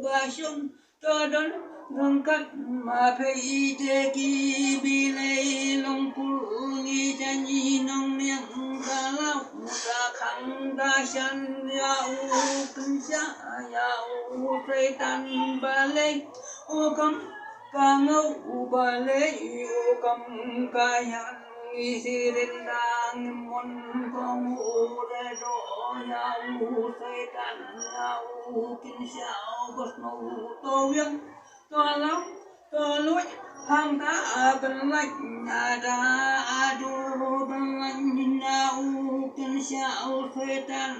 basyon tadon rangkat mapai teki bilai longkul ni janji nong yang kalau mutakang dasyan yau pensya yau setan balai okam kangau balai okam kayan isirindang mon kamu redo yau setan yau pensya bosno toyang tolong tolong hangga belak ada adu belak nau pensya setan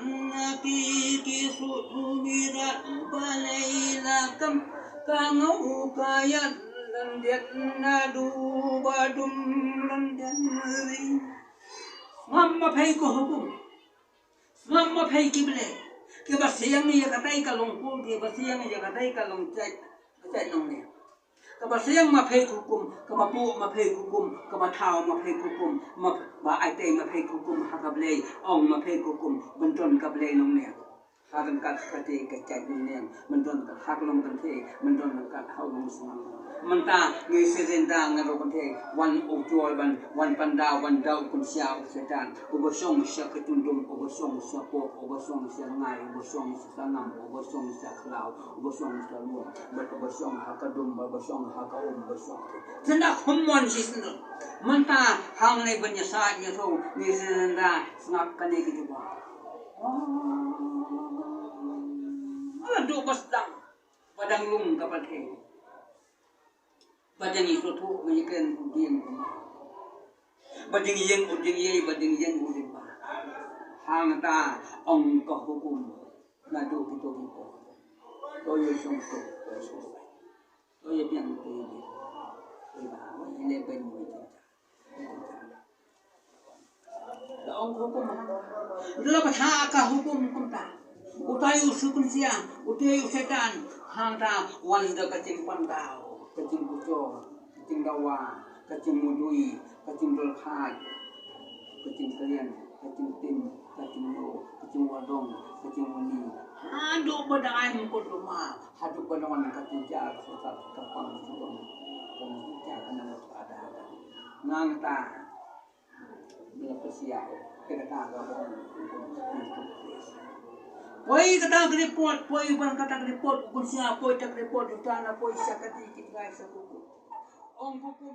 kiki sumirat balai lakam kangau kayan landian nadu badum landian ring mamma pay ko hukum mamma pay kible ke basiyang ya katay kalong pul ke basiyang ya katay kalong chay nong ne ke basiyang ma pay hukum ke bapu ma pay hukum ke batao ma pay hukum ma ba aite ma pay hukum hakable ong ma pay hukum benton kable nong ne hadan kat kate ke chay nong ne benton ka haklong kan the benton ka haulong sung menta ngi sirenda ngaro kan the wan ojol ban wan panda wan dau kun sia setan obosong sia ketundum obosong sia pok obosong sia ngai obosong sia sanam obosong sia klau obosong sia lu obosong hakadum obosong hakaum obosong tenda khomon sisno menta hang ne banya sa nya so ngi sirenda snap kane ki juba aduh basdang padang lung kapathe badang itu tu menyikan ujian, badang yang ujian ye, badang yang ujian bah. Hang ta ongkah hukum, nado kita kita. Toyo songkok, toyo piang toyo. Ini benar benar. Ong hukum mana? Itulah pasal hukum hukum ta. Utayu sukun siang, utayu setan. Hang ta wanda kacing pandau. Kacing bucor, kacing dawa, kacing mudui, kacing dolkhat, kacing kalian, kacing tim, kacing lo, kacing wadong, kacing muni. Haduk badai mukul rumah, haduk badawan kacing jar, susah kapang turun, kacing jar kena ada. Nang ta, bila persiap, kita tak gabung. Poi kata report, poi ban kata report, kun sia poi tak report utana poi sia kati kita sa kuku. Ong kuku